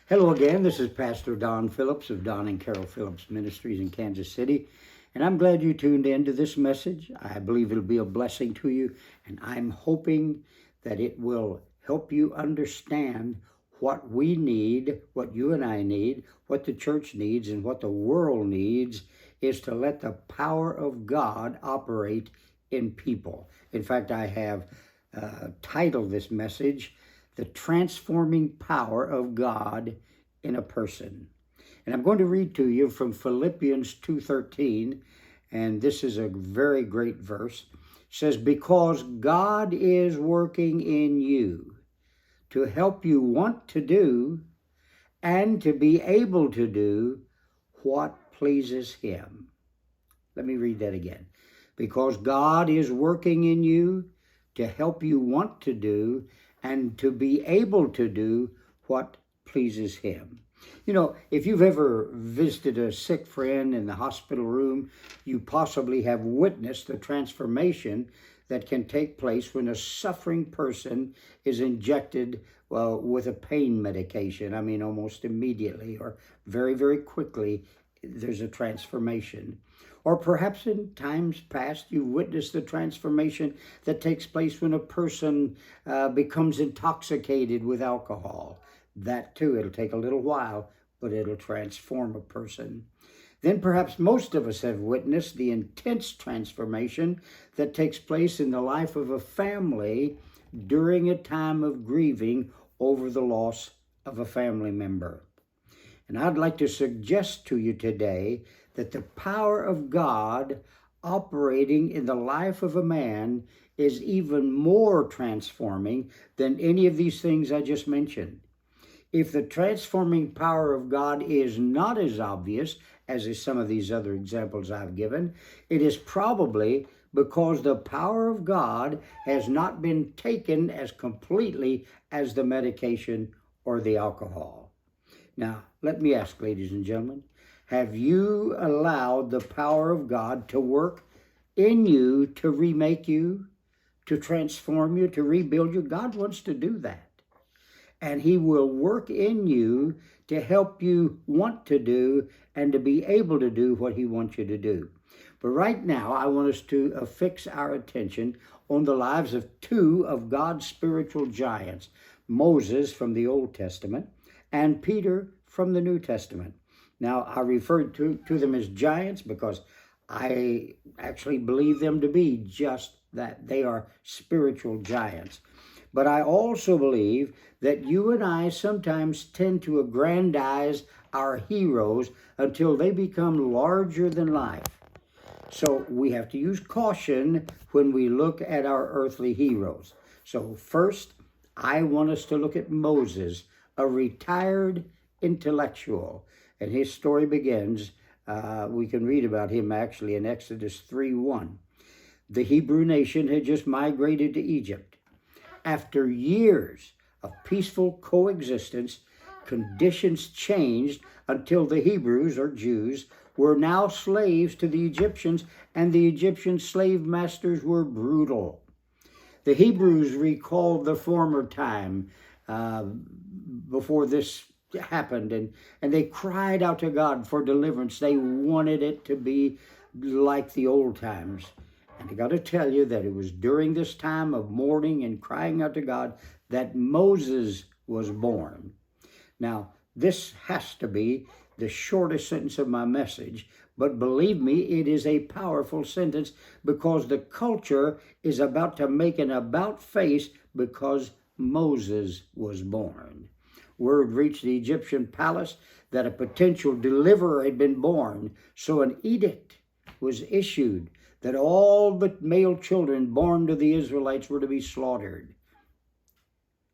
Hello again. This is Pastor Don Phillips of Don and Carol Phillips Ministries in Kansas City. And I'm glad you tuned in to this message. I believe it'll be a blessing to you. And I'm hoping that it will help you understand what we need, what you and I need, what the church needs, and what the world needs is to let the power of God operate in people. In fact, I have titled this message, The Transforming Power of God in a Person. And I'm going to read to you from Philippians 2:13, and this is a very great verse. It says, because God is working in you to help you want to do and to be able to do what pleases Him. Let me read that again. Because God is working in you to help you want to do and to be able to do what pleases Him. You know, if you've ever visited a sick friend in the hospital room, you possibly have witnessed the transformation that can take place when a suffering person is injected with a pain medication. I mean, almost immediately or very, very quickly, there's a transformation. Or perhaps in times past, you witnessed the transformation that takes place when a person becomes intoxicated with alcohol. That too, it'll take a little while, but it'll transform a person. Then perhaps most of us have witnessed the intense transformation that takes place in the life of a family during a time of grieving over the loss of a family member. And I'd like to suggest to you today that the power of God operating in the life of a man is even more transforming than any of these things I just mentioned. If the transforming power of God is not as obvious as is some of these other examples I've given, it is probably because the power of God has not been taken as completely as the medication or the alcohol. Now, let me ask, ladies and gentlemen, have you allowed the power of God to work in you to remake you, to transform you, to rebuild you? God wants to do that. And He will work in you to help you want to do and to be able to do what He wants you to do. But right now, I want us to fix our attention on the lives of two of God's spiritual giants, Moses from the Old Testament and Peter from the New Testament. Now, I refer to them as giants because I actually believe them to be just that. They are spiritual giants. But I also believe that you and I sometimes tend to aggrandize our heroes until they become larger than life. So we have to use caution when we look at our earthly heroes. So first, I want us to look at Moses, a retired intellectual. And his story begins, we can read about him actually in Exodus 3:1. The Hebrew nation had just migrated to Egypt. After years of peaceful coexistence, conditions changed until the Hebrews, or Jews, were now slaves to the Egyptians, and the Egyptian slave masters were brutal. The Hebrews recalled the former time before this happened, and they cried out to God for deliverance. They wanted it to be like the old times. And I got to tell you that it was during this time of mourning and crying out to God that Moses was born. Now, this has to be the shortest sentence of my message, but believe me, it is a powerful sentence because the culture is about to make an about face because Moses was born. Word reached the Egyptian palace that a potential deliverer had been born, so an edict was issued that all the male children born to the Israelites were to be slaughtered.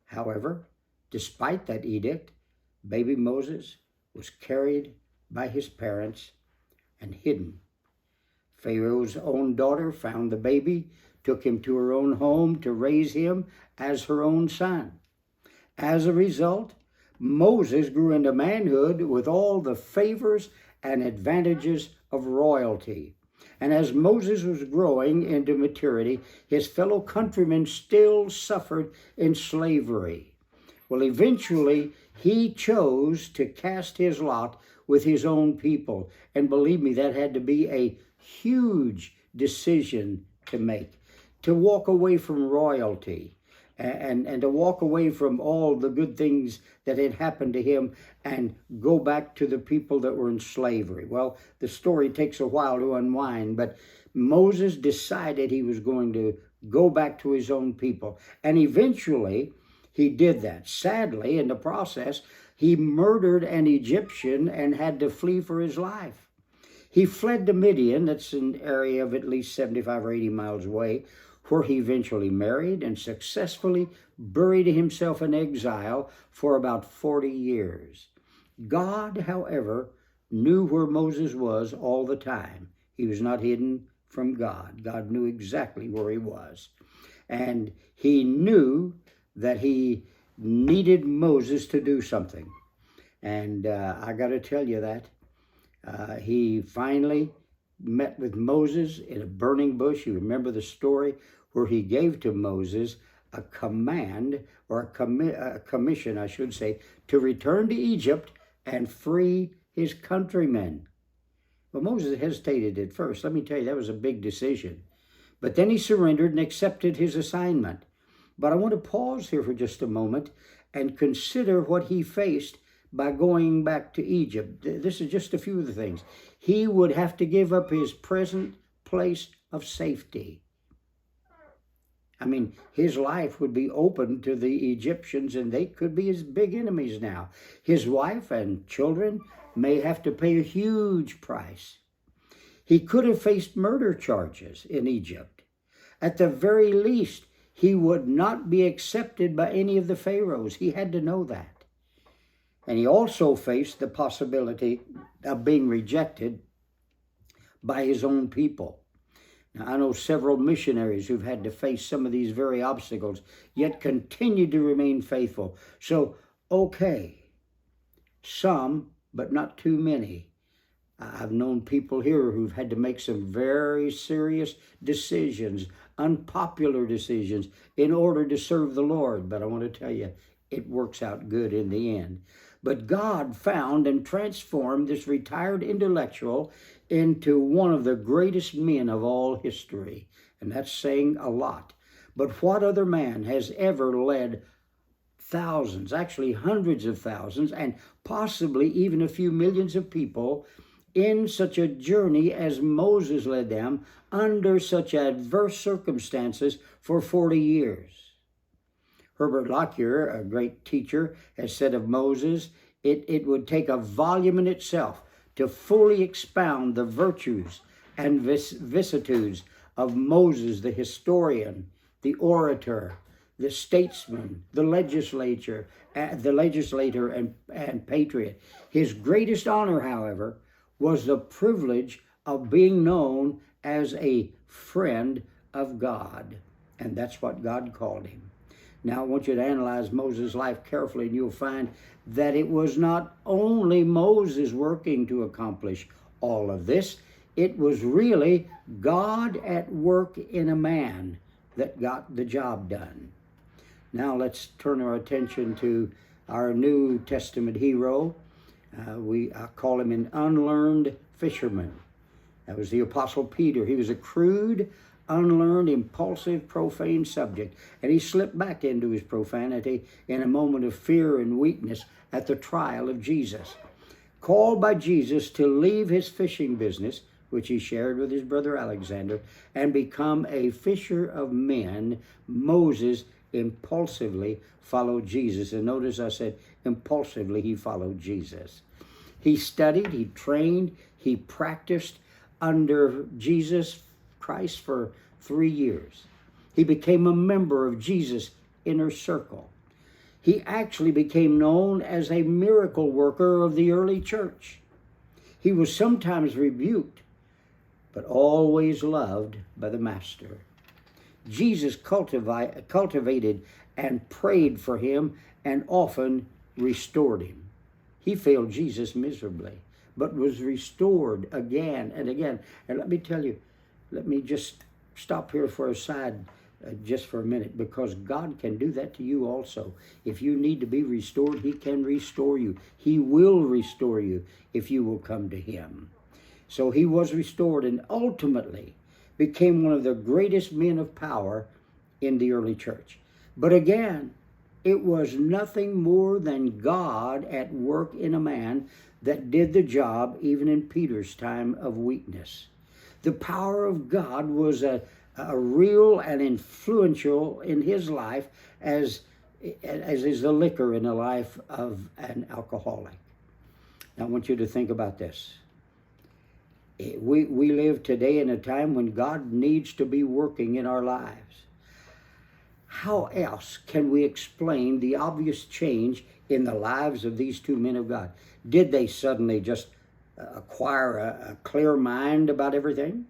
However, despite that edict, baby Moses was carried by his parents and hidden. Pharaoh's own daughter found the baby, took him to her own home to raise him as her own son. As a result, Moses grew into manhood with all the favors and advantages of royalty. And as Moses was growing into maturity, his fellow countrymen still suffered in slavery. Well, eventually, He chose to cast his lot with his own people. And believe me, that had to be a huge decision to make, to walk away from royalty and to walk away from all the good things that had happened to him and go back to the people that were in slavery. Well, the story takes a while to unwind, but Moses decided he was going to go back to his own people. And eventually he did that. Sadly, in the process, he murdered an Egyptian and had to flee for his life. He fled to Midian, that's an area of at least 75 or 80 miles away, where he eventually married and successfully buried himself in exile for about 40 years. God, however, knew where Moses was all the time. He was not hidden from God. God knew exactly where he was. And he knew that he needed Moses to do something. And I got to tell you that. He finally met with Moses in a burning bush. You remember the story where he gave to Moses a command, or a commission, I should say, to return to Egypt and free his countrymen. Well, Moses hesitated at first. Let me tell you, that was a big decision. But then he surrendered and accepted his assignment. But I want to pause here for just a moment and consider what he faced by going back to Egypt. This is just a few of the things. He would have to give up his present place of safety. I mean, his life would be open to the Egyptians, and they could be his big enemies now. His wife and children may have to pay a huge price. He could have faced murder charges in Egypt. At the very least, he would not be accepted by any of the pharaohs. He had to know that. And he also faced the possibility of being rejected by his own people. Now, I know several missionaries who've had to face some of these very obstacles, yet continue to remain faithful. So, okay, some, but not too many. I've known people here who've had to make some very serious decisions, unpopular decisions, in order to serve the Lord. But I want to tell you, it works out good in the end. But God found and transformed this retired intellectual into one of the greatest men of all history. And that's saying a lot. But what other man has ever led thousands, actually hundreds of thousands, and possibly even a few millions of people in such a journey as Moses led them under such adverse circumstances for 40 years? Herbert Lockyer, a great teacher, has said of Moses, it would take a volume in itself to fully expound the virtues and vicissitudes of Moses, the historian, the orator, the statesman, the legislator and patriot. His greatest honor, however, was the privilege of being known as a friend of God. And that's what God called him. Now, I want you to analyze Moses' life carefully, and you'll find that it was not only Moses working to accomplish all of this. It was really God at work in a man that got the job done. Now, let's turn our attention to our New Testament hero. I call him an unlearned fisherman. That was the Apostle Peter. He was a crude, unlearned, impulsive, profane subject, and he slipped back into his profanity in a moment of fear and weakness at the trial of Jesus. Called by Jesus to leave his fishing business, which he shared with his brother Alexander, and become a fisher of men, Moses impulsively followed Jesus. And notice I said impulsively he followed Jesus. He studied, he trained, he practiced under Jesus Christ for 3 years. He became a member of Jesus' inner circle. He actually became known as a miracle worker of the early church. He was sometimes rebuked, but always loved by the Master. Jesus cultivated and prayed for him and often restored him. He failed Jesus miserably, but was restored again and again. And let me tell you, let me just stop here for a side just for a minute, because God can do that to you also. If you need to be restored, He can restore you. He will restore you if you will come to Him. So he was restored and ultimately became one of the greatest men of power in the early church. But again, it was nothing more than God at work in a man that did the job even in Peter's time of weakness. The power of God was a real and influential in his life as is the liquor in the life of an alcoholic. Now I want you to think about this. We live today in a time when God needs to be working in our lives. How else can we explain the obvious change in the lives of these two men of God? Did they suddenly just acquire a clear mind about everything?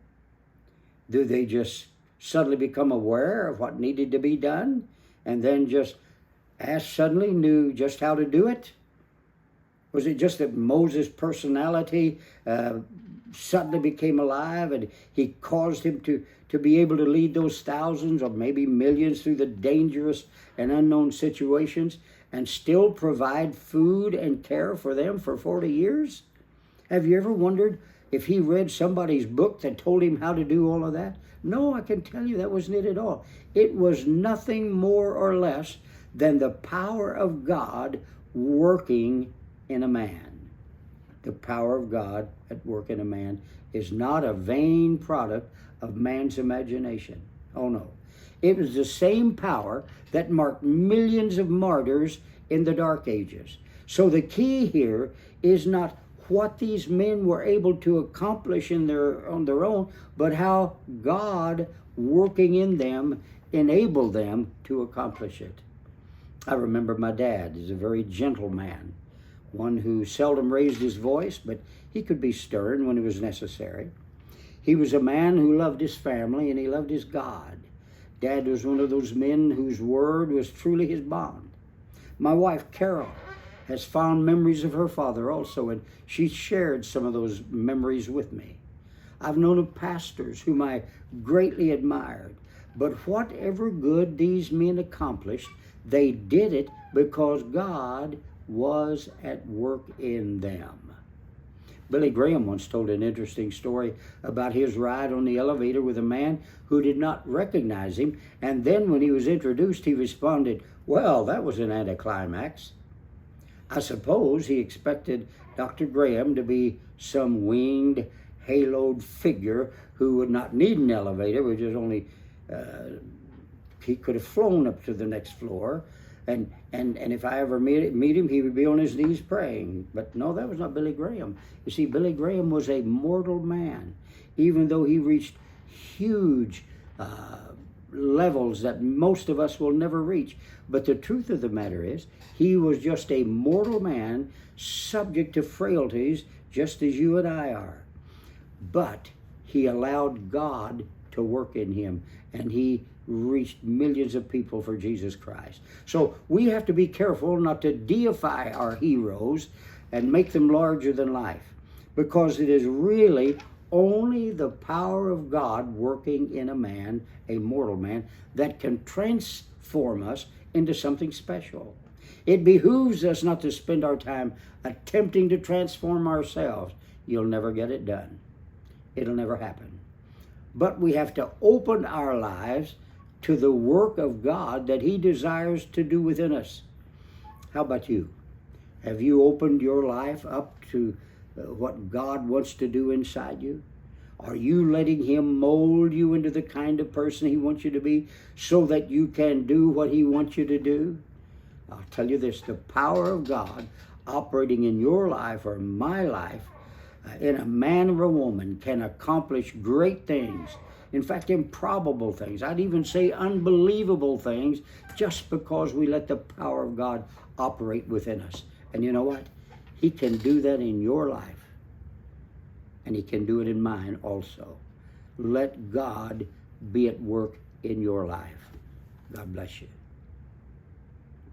Do they just suddenly become aware of what needed to be done and then just suddenly knew just how to do it? Was it just that Moses' personality suddenly became alive and he caused him to be able to lead those thousands or maybe millions through the dangerous and unknown situations and still provide food and care for them for 40 years? Have you ever wondered if he read somebody's book that told him how to do all of that? No, I can tell you that wasn't it at all. It was nothing more or less than the power of God working in a man. The power of God at work in a man is not a vain product of man's imagination. Oh no. It was the same power that marked millions of martyrs in the Dark Ages. So the key here is not what these men were able to accomplish on their own, but how God working in them enabled them to accomplish it. I remember my dad is a very gentle man, one who seldom raised his voice, but he could be stern when it was necessary. He was a man who loved his family and he loved his God. Dad was one of those men whose word was truly his bond. My wife, Carol, has fond memories of her father also, and she shared some of those memories with me. I've known of pastors whom I greatly admired, but whatever good these men accomplished, they did it because God was at work in them. Billy Graham once told an interesting story about his ride on the elevator with a man who did not recognize him, and then when he was introduced, he responded, "Well, that was an anticlimax." I suppose he expected Dr. Graham to be some winged, haloed figure who would not need an elevator, which is only, he could have flown up to the next floor. And if I ever meet him, he would be on his knees praying. But no, that was not Billy Graham. You see, Billy Graham was a mortal man, even though he reached huge levels that most of us will never reach. But the truth of the matter is, he was just a mortal man, subject to frailties, just as you and I are. But he allowed God to work in him, and he reached millions of people for Jesus Christ. So we have to be careful not to deify our heroes and make them larger than life, because it is really only the power of God working in a man, a mortal man, that can transform us into something special. It behooves us not to spend our time attempting to transform ourselves. You'll never get it done. It'll never happen. But we have to open our lives to the work of God that He desires to do within us. How about you? Have you opened your life up to what God wants to do inside you? Are you letting Him mold you into the kind of person He wants you to be so that you can do what He wants you to do? I'll tell you this, the power of God operating in your life or my life, in a man or a woman, can accomplish great things. In fact, improbable things. I'd even say unbelievable things, just because we let the power of God operate within us. And you know what? He can do that in your life. And He can do it in mine also. Let God be at work in your life. God bless you.